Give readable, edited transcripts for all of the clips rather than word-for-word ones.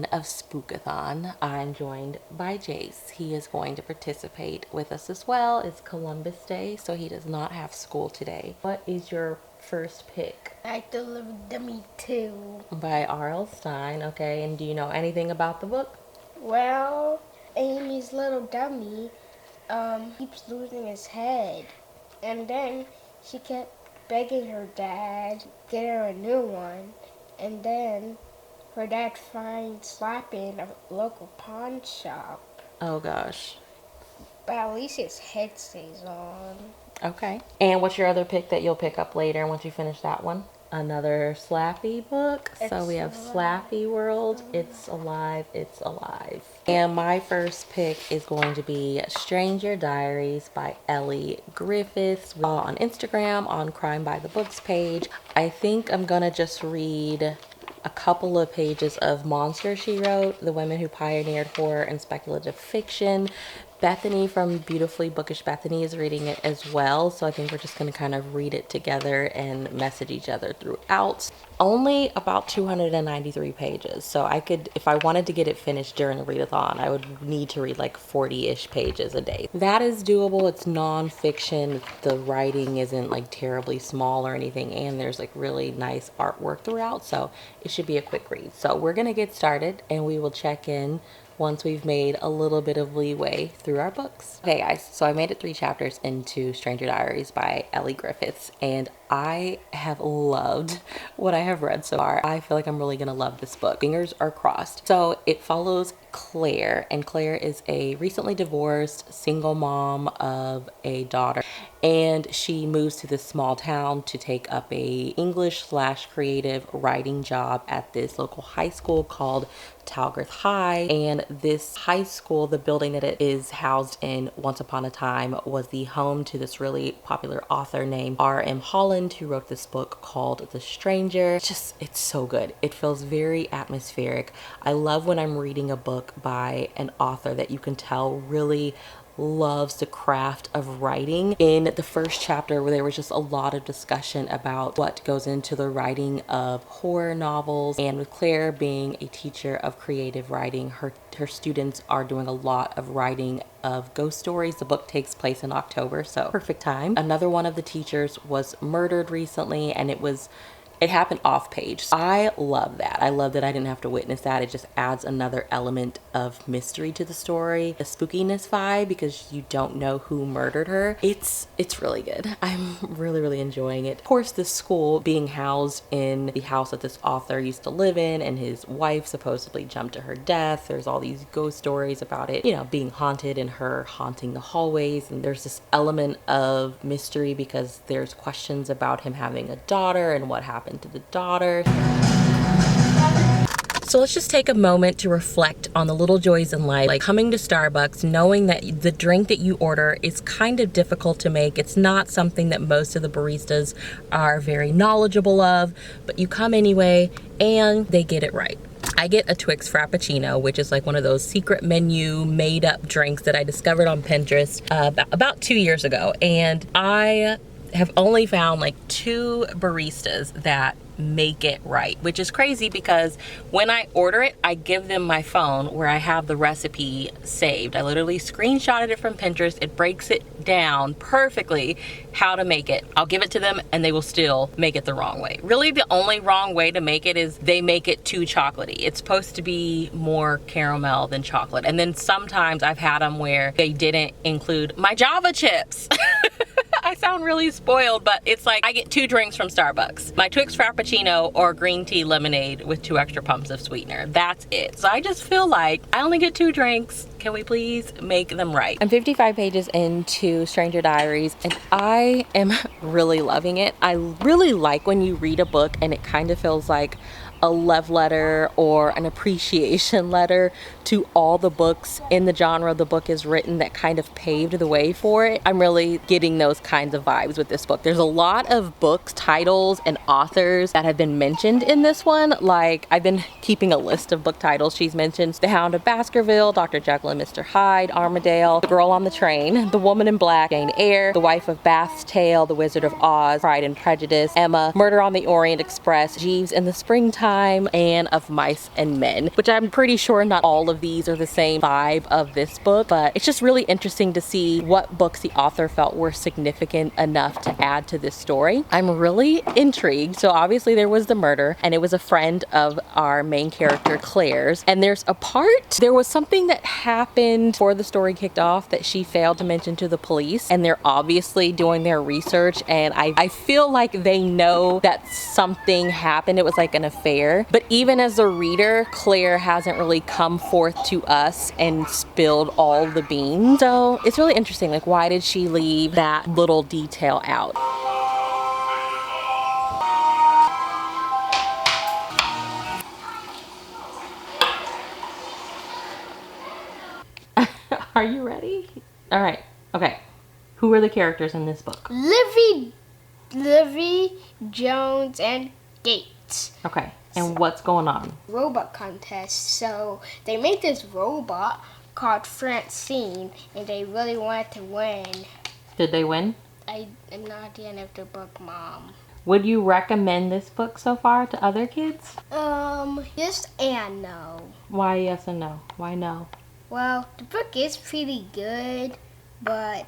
edition of Spookathon. I'm joined by Jace. He is going to participate with us as well. It's Columbus Day, so he does not have school today. What is your first pick? I Delivered Dummy 2. By R.L. Stine, okay. And do you know anything about the book? Well, Amy's little dummy keeps losing his head. And then she kept begging her dad to get her a new one. And then her dad finds Slappy in a local pawn shop. Oh gosh. But at least his head stays on. Okay. And what's your other pick that you'll pick up later once you finish that one? Another Slappy book. So we have Slappy World. It's alive. It's alive. And my first pick is going to be Stranger Diaries by Ellie Griffiths. We're on Instagram on Crime by the Books page. I think I'm gonna just read a couple of pages of Monster she wrote, the women who pioneered horror and speculative fiction. Bethany from Beautifully Bookish Bethany is reading it as well, so I think we're just going to kind of read it together and message each other throughout. Only about 293 pages, so I could, if I wanted to get it finished during a readathon, I would need to read like 40-ish pages a day. That is doable. It's non-fiction. The writing isn't like terribly small or anything, and there's like really nice artwork throughout, so it should be a quick read. So we're going to get started, and we will check in once we've made a little bit of leeway through our books. Okay guys, so I made it 3 chapters into Stranger Diaries by Ellie Griffiths, and I have loved what I have read so far. I feel like I'm really gonna love this book. Fingers are crossed. So it follows Claire, and Claire is a recently divorced single mom of a daughter, and she moves to this small town to take up a English/creative writing job at this local high school called Talgarth High. And this high school, the building that it is housed in once upon a time, was the home to this really popular author named R.M. Holland, who wrote this book called The Stranger. It's so good. It feels very atmospheric. I love when I'm reading a book by an author that you can tell really loves the craft of writing. In the first chapter, where there was just a lot of discussion about what goes into the writing of horror novels, and with Claire being a teacher of creative writing, her students are doing a lot of writing of ghost stories. The book takes place in October, so perfect time. Another one of the teachers was murdered recently, and it happened off page. I love that. I love that I didn't have to witness that. It just adds another element of mystery to the story. The spookiness vibe, because you don't know who murdered her. It's really good. I'm really enjoying it. Of course, this school being housed in the house that this author used to live in, and his wife supposedly jumped to her death. There's all these ghost stories about it, being haunted and her haunting the hallways. And there's this element of mystery because there's questions about him having a daughter and what happened to the daughter. So let's just take a moment to reflect on the little joys in life, like coming to Starbucks, knowing that the drink that you order is kind of difficult to make. It's not something that most of the baristas are very knowledgeable of, but you come anyway and they get it right. I get a Twix Frappuccino, which is like one of those secret menu made up drinks that I discovered on Pinterest about 2 years ago. And I have only found like 2 baristas that make it right, which is crazy because when I order it, I give them my phone where I have the recipe saved. I literally screenshotted it from Pinterest. It breaks it down perfectly how to make it. I'll give it to them and they will still make it the wrong way. Really, the only wrong way to make it is they make it too chocolatey. It's supposed to be more caramel than chocolate. And then sometimes I've had them where they didn't include my Java chips. I sound really spoiled, but it's like I get 2 drinks from Starbucks. My Twix Frappuccino or green tea lemonade with 2 extra pumps of sweetener. That's it. So I just feel like I only get 2 drinks. Can we please make them right? I'm 55 pages into Stranger Diaries, and I am really loving it. I really like when you read a book and it kind of feels like a love letter or an appreciation letter to all the books in the genre the book is written that kind of paved the way for it. I'm really getting those kinds of vibes with this book. There's a lot of books, titles, and authors that have been mentioned in this one. Like, I've been keeping a list of book titles. She's mentioned The Hound of Baskerville, Dr. Jekyll and Mr. Hyde, Armadale, The Girl on the Train, The Woman in Black, Jane Eyre, The Wife of Bath's Tale, The Wizard of Oz, Pride and Prejudice, Emma, Murder on the Orient Express, Jeeves in the Springtime, Time and of Mice and Men, which I'm pretty sure not all of these are the same vibe of this book, but it's just really interesting to see what books the author felt were significant enough to add to this story. I'm really intrigued. So obviously there was the murder, and it was a friend of our main character Claire's, and there was something that happened before the story kicked off that she failed to mention to the police, and they're obviously doing their research, and I feel like they know that something happened. It was like an affair, but even as a reader, Claire hasn't really come forth to us and spilled all the beans. So it's really interesting, like, why did she leave that little detail out? Are you ready? All right. Okay. Who are the characters in this book? Livy, Jones, and Gates. Okay. And what's going on? Robot contest. So they made this robot called Francine, and they really wanted to win. Did they win? I am not at the end of the book, Mom. Would you recommend this book so far to other kids? Yes and no. Why yes and no? Why no? Well, the book is pretty good, but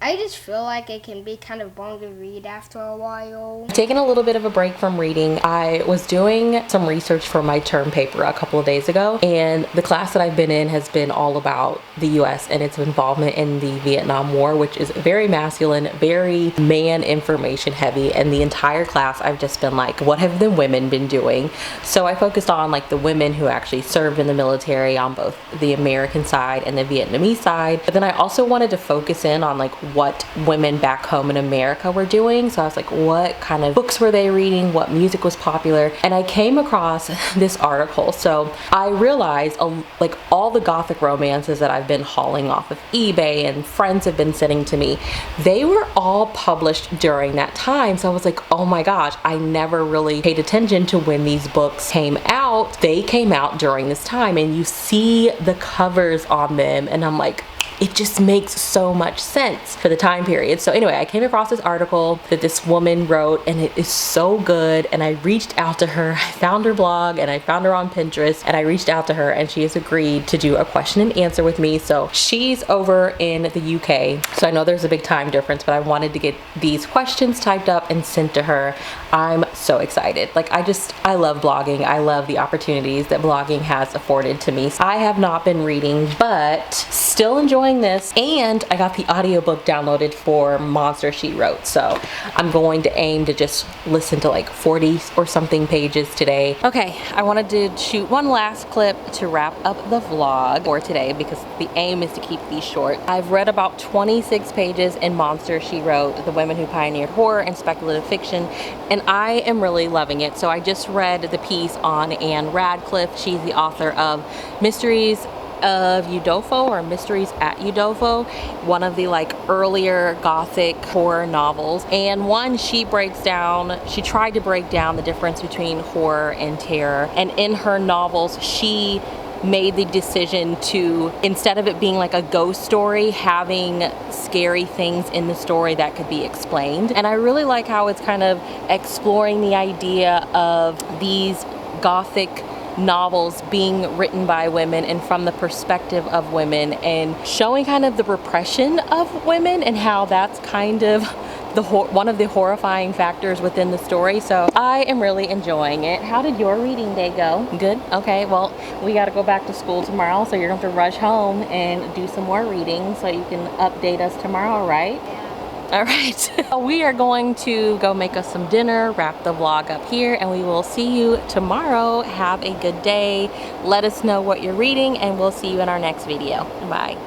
I just feel like it can be kind of boring to read after a while. Taking a little bit of a break from reading, I was doing some research for my term paper a couple of days ago, and the class that I've been in has been all about the US and its involvement in the Vietnam War, which is very masculine, very man information heavy, and the entire class I've just been like, what have the women been doing? So I focused on like the women who actually served in the military on both the American side and the Vietnamese side, but then I also wanted to focus in on like what women back home in America were doing. So I was like, what kind of books were they reading? What music was popular? And I came across this article. So I realized like all the gothic romances that I've been hauling off of eBay and friends have been sending to me, they were all published during that time. So I was like, oh my gosh, I never really paid attention to when these books came out. They came out during this time, and you see the covers on them, and I'm like, it just makes so much sense for the time period. So anyway, I came across this article that this woman wrote, and it is so good, and I reached out to her. I found her blog, and I found her on Pinterest, and I reached out to her, and she has agreed to do a question and answer with me. So she's over in the UK, so I know there's a big time difference, but I wanted to get these questions typed up and sent to her. I'm so excited. Like, I love blogging. I love the opportunities that blogging has afforded to me. I have not been reading, but still enjoying this, and I got the audiobook downloaded for Monster She Wrote, so I'm going to aim to just listen to like 40 or something pages today. Okay, I wanted to shoot one last clip to wrap up the vlog for today because the aim is to keep these short. I've read about 26 pages in Monster She Wrote, The Women Who Pioneered Horror and Speculative Fiction, and I am really loving it. So I just read the piece on Anne Radcliffe. She's the author of Mysteries of Udolpho, or Mysteries at Udolpho, one of the like earlier gothic horror novels. And one, she tried to break down the difference between horror and terror. And in her novels, she made the decision to, instead of it being like a ghost story, having scary things in the story that could be explained. And I really like how it's kind of exploring the idea of these gothic novels being written by women and from the perspective of women, and showing kind of the repression of women and how that's kind of one of the horrifying factors within the story. So I am really enjoying it. How did your reading day go? Good? Okay, well, we got to go back to school tomorrow, so you're going to have to rush home and do some more reading so you can update us tomorrow, right? Yeah. All right, we are going to go make us some dinner, wrap the vlog up here, and we will see you tomorrow. Have a good day. Let us know what you're reading, and we'll see you in our next video. Bye.